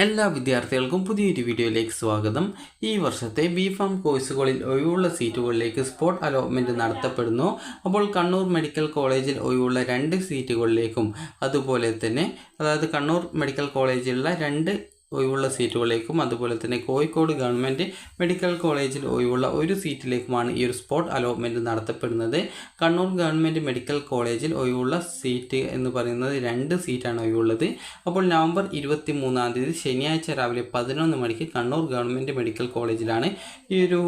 എല്ലാ വിദ്യാർത്ഥികൾക്കും പുതിയൊരു വീഡിയോയിലേക്ക് സ്വാഗതം. ഈ വർഷത്തെ ബിഫാം കോഴ്സുകളിൽ ഒഴിവുള്ള സീറ്റുകളിലേക്ക് സ്പോട്ട് അലോട്ട്മെൻറ്റ് നടത്തപ്പെടുന്നു. അപ്പോൾ കണ്ണൂർ മെഡിക്കൽ കോളേജിൽ ഒഴിവുള്ള 2 സീറ്റുകളിലേക്കും അതുപോലെ തന്നെ കണ്ണൂർ മെഡിക്കൽ കോളേജിലുള്ള 2 ഒഴിവുള്ള സീറ്റുകളിലേക്കും അതുപോലെ തന്നെ കോഴിക്കോട് ഗവൺമെൻറ് മെഡിക്കൽ കോളേജിൽ ഒഴിവുള്ള 1 സീറ്റിലേക്കുമാണ് ഈ ഒരു സ്പോട്ട് അലോട്ട്മെൻറ്റ് നടത്തപ്പെടുന്നത്. കണ്ണൂർ ഗവൺമെൻറ് മെഡിക്കൽ കോളേജിൽ ഒഴിവുള്ള സീറ്റ് എന്ന് പറയുന്നത് 2 സീറ്റാണ് ഒഴിവുള്ളത്. അപ്പോൾ നവംബർ 23-ാം തീയതി ശനിയാഴ്ച രാവിലെ 11 മണിക്ക് കണ്ണൂർ ഗവൺമെൻറ് മെഡിക്കൽ കോളേജിലാണ് ഈ ഒരു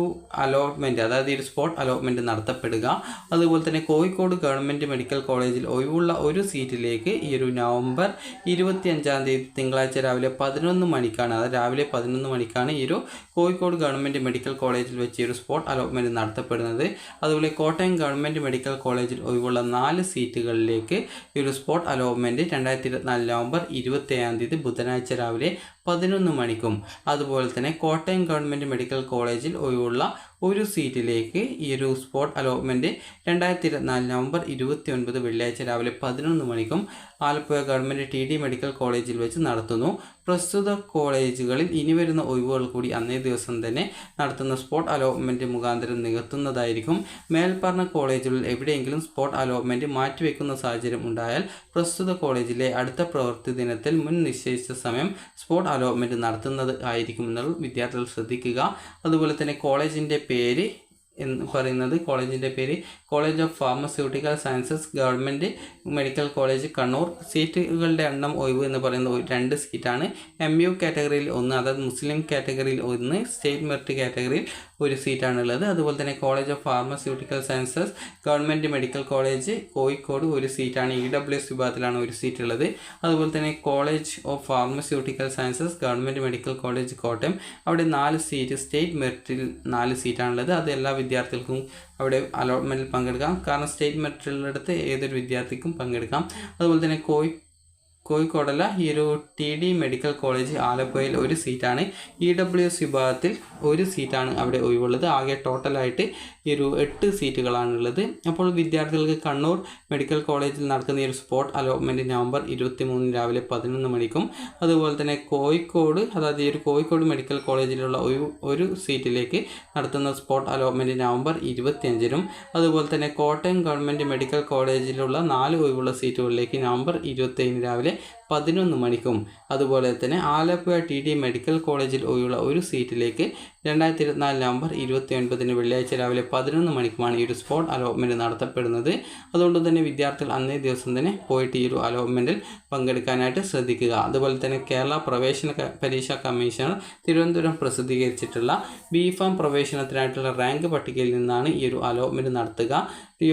അലോട്ട്മെൻറ്റ്, ഈ ഒരു സ്പോട്ട് അലോട്ട്മെൻറ്റ് നടത്തപ്പെടുക. അതുപോലെ തന്നെ കോഴിക്കോട് ഗവൺമെൻറ് മെഡിക്കൽ കോളേജിൽ ഒഴിവുള്ള 1 സീറ്റിലേക്ക് ഈ ഒരു നവംബർ 25-ാം തീയതി തിങ്കളാഴ്ച രാവിലെ 11 മണിക്കാണ്, രാവിലെ 11 മണിക്കാണ് ഈ ഒരു കോഴിക്കോട് ഗവൺമെൻറ് മെഡിക്കൽ കോളേജിൽ വെച്ച് ഈ ഒരു സ്പോട്ട് അലോട്ട്മെൻറ്റ് നടത്തപ്പെടുന്നത്. അതുപോലെ കോട്ടയം ഗവൺമെൻറ് മെഡിക്കൽ കോളേജിൽ ഒഴിവുള്ള 4 സീറ്റുകളിലേക്ക് ഈ ഒരു സ്പോട്ട് അലോട്ട്മെൻറ്റ് 2024 നവംബർ 27-ാം തീയതി ബുധനാഴ്ച രാവിലെ 11 മണിക്കും അതുപോലെ തന്നെ കോട്ടയം ഗവൺമെൻറ് മെഡിക്കൽ കോളേജിൽ ഒഴിവുള്ള 1 സീറ്റിലേക്ക് ഈ ഒരു സ്പോട്ട് അലോട്ട്മെൻറ്റ് 2024 നവംബർ 29 വെള്ളിയാഴ്ച രാവിലെ 11 മണിക്കും ആലപ്പുഴ ഗവൺമെൻറ് TD മെഡിക്കൽ കോളേജിൽ വെച്ച് നടത്തുന്നു. പ്രസ്തുത കോളേജുകളിൽ ഇനി വരുന്ന ഒഴിവുകൾ കൂടി അന്നേ ദിവസം തന്നെ നടത്തുന്ന സ്പോട്ട് അലോട്ട്മെൻറ്റ് മുഖാന്തരം നികത്തുന്നതായിരിക്കും. മേൽപ്പറഞ്ഞ കോളേജുകളിൽ എവിടെയെങ്കിലും സ്പോട്ട് അലോട്ട്മെൻറ്റ് മാറ്റിവെക്കുന്ന സാഹചര്യം ഉണ്ടായാൽ പ്രസ്തുത കോളേജിലെ അടുത്ത പ്രവൃത്തി ദിനത്തിൽ മുൻ നിശ്ചയിച്ച സമയം സ്പോട്ട് അലോട്ട്മെൻറ്റ് നടത്തുന്നത് ആയിരിക്കും എന്നുള്ളത് വിദ്യാർത്ഥികൾ ശ്രദ്ധിക്കുക. അതുപോലെ തന്നെ കോളേജിൻ്റെ പേര് എന്ന് പറയുന്നത് college of pharmaceutical sciences government medical college Kannur. സീറ്റുകളുടെ എണ്ണം ഒഴിവ് എന്ന് പറയുന്നത് 2 സീറ്റാണ്. MU കാറ്റഗറിയിൽ 1, മുസ്ലിം കാറ്റഗറിയിൽ 1, സ്റ്റേറ്റ് മെറിറ്റ് കാറ്റഗറിയിൽ 1 സീറ്റാണുള്ളത്. അതുപോലെ തന്നെ college of pharmaceutical sciences government medical college Kozhikode 1 സീറ്റാണ്. EWS വിഭാഗത്തിലാണ് 1 സീറ്റ് ഉള്ളത്. അതുപോലെ തന്നെ college of pharmaceutical sciences government medical college Kottayam, അവിടെ 4 സീറ്റ്, സ്റ്റേറ്റ് മെറിറ്റിൽ 4 സീറ്റാണുള്ളത്. അത് എല്ലാ വിദ്യാർത്ഥികൾക്കും അവിടെ അലോട്ട്മെൻറ്റിൽ പങ്കെടുക്കാം. കാരണം സ്റ്റേറ്റ് മെറിറ്റിലുള്ളടത്ത് ഏതൊരു വിദ്യാർത്ഥിക്കും പങ്കെടുക്കാം. അതുപോലെ തന്നെ കോഴിക്കോടല്ല ഈ ഒരു TD മെഡിക്കൽ കോളേജ് ആലപ്പുഴയിൽ 1 സീറ്റാണ്. EWS വിഭാഗത്തിൽ 1 സീറ്റാണ് അവിടെ ഒഴിവുള്ളത്. ആകെ ടോട്ടലായിട്ട് ഈ ഒരു 8 സീറ്റുകളാണുള്ളത്. അപ്പോൾ വിദ്യാർത്ഥികൾക്ക് കണ്ണൂർ മെഡിക്കൽ കോളേജിൽ നടക്കുന്ന ഈ ഒരു സ്പോട്ട് അലോട്ട്മെൻറ്റ് നവംബർ 23 രാവിലെ 11 മണിക്കും അതുപോലെ തന്നെ കോഴിക്കോട് ഈ ഒരു കോഴിക്കോട് മെഡിക്കൽ കോളേജിലുള്ള 1 സീറ്റിലേക്ക് നടത്തുന്ന സ്പോട്ട് അലോട്ട്മെൻറ്റ് നവംബർ 25-നും അതുപോലെ തന്നെ കോട്ടയം ഗവൺമെൻറ് മെഡിക്കൽ കോളേജിലുള്ള 4 ഒഴിവുള്ള സീറ്റുകളിലേക്ക് നവംബർ 27 രാവിലെ 11 മണിക്കും അതുപോലെ തന്നെ ആലപ്പുഴ TD മെഡിക്കൽ കോളേജിൽ ഒഴിവുള്ള 1 സീറ്റിലേക്ക് 2024 നവംബർ 29-ന് വെള്ളിയാഴ്ച രാവിലെ 11 മണിക്കുമാണ് ഈ ഒരു സ്പോട്ട് അലോട്ട്മെൻറ്റ് നടത്തപ്പെടുന്നത്. അതുകൊണ്ട് തന്നെ വിദ്യാർത്ഥികൾ അന്നേ ദിവസം തന്നെ പോയിട്ട് ഈ ഒരു അലോട്ട്മെൻറ്റിൽ പങ്കെടുക്കാനായിട്ട് ശ്രദ്ധിക്കുക. അതുപോലെ തന്നെ കേരള പ്രവേശന പരീക്ഷാ കമ്മീഷണർ തിരുവനന്തപുരം പ്രസിദ്ധീകരിച്ചിട്ടുള്ള ബിഫാം പ്രവേശനത്തിനായിട്ടുള്ള റാങ്ക് പട്ടികയിൽ നിന്നാണ് ഈ ഒരു അലോട്ട്മെൻറ്റ് നടത്തുക.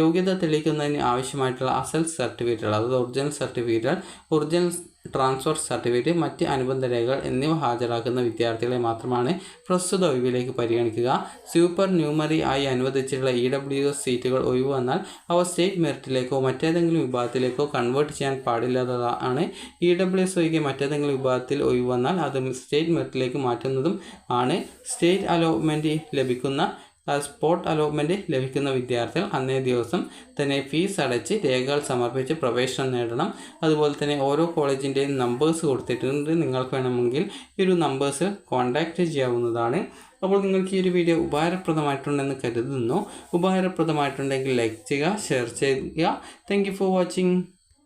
യോഗ്യത തെളിയിക്കുന്നതിന് ആവശ്യമായിട്ടുള്ള അസൽ സർട്ടിഫിക്കറ്റുകൾ, ഒറിജിനൽ സർട്ടിഫിക്കറ്റുകൾ, ഒറിജിനൽ ട്രാൻസ്ഫർ സർട്ടിഫിക്കറ്റ്, മറ്റ് അനുബന്ധ രേഖകൾ എന്നിവ ഹാജരാക്കുന്ന വിദ്യാർത്ഥികളെ മാത്രമാണ് പ്രസ്തുത ഒഴിവിലേക്ക് പരിഗണിക്കുക. സൂപ്പർ ന്യൂമറി ആയി അനുവദിച്ചിട്ടുള്ള EWS സീറ്റുകൾ ഒഴിവ് വന്നാൽ അവ സ്റ്റേറ്റ് മെറിറ്റിലേക്കോ മറ്റേതെങ്കിലും വിഭാഗത്തിലേക്കോ കൺവേർട്ട് ചെയ്യാൻ പാടില്ലാത്തതാണ്. EWS ഒഴികെ മറ്റേതെങ്കിലും വിഭാഗത്തിൽ ഒഴിവ് വന്നാൽ അത് സ്റ്റേറ്റ് മെറിറ്റിലേക്ക് മാറ്റുന്നതും ആണ്. സ്പോട്ട് അലോട്ട്മെൻറ്റ് ലഭിക്കുന്ന വിദ്യാർത്ഥികൾ അന്നേ ദിവസം തന്നെ ഫീസ് അടച്ച് രേഖകൾ സമർപ്പിച്ച് പ്രവേശനം നേടണം. അതുപോലെ തന്നെ ഓരോ കോളേജിൻ്റെയും നമ്പേഴ്സ് കൊടുത്തിട്ടുണ്ട്. നിങ്ങൾക്ക് വേണമെങ്കിൽ ഈ ഒരു നമ്പേഴ്സ് കോൺടാക്റ്റ് ചെയ്യാവുന്നതാണ്. അപ്പോൾ നിങ്ങൾക്ക് ഈ ഒരു വീഡിയോ ഉപകാരപ്രദമായിട്ടുണ്ടെന്ന് കരുതുന്നു. ഉപകാരപ്രദമായിട്ടുണ്ടെങ്കിൽ ലൈക്ക് ചെയ്യുക, ഷെയർ ചെയ്യുക. Thank you for watching.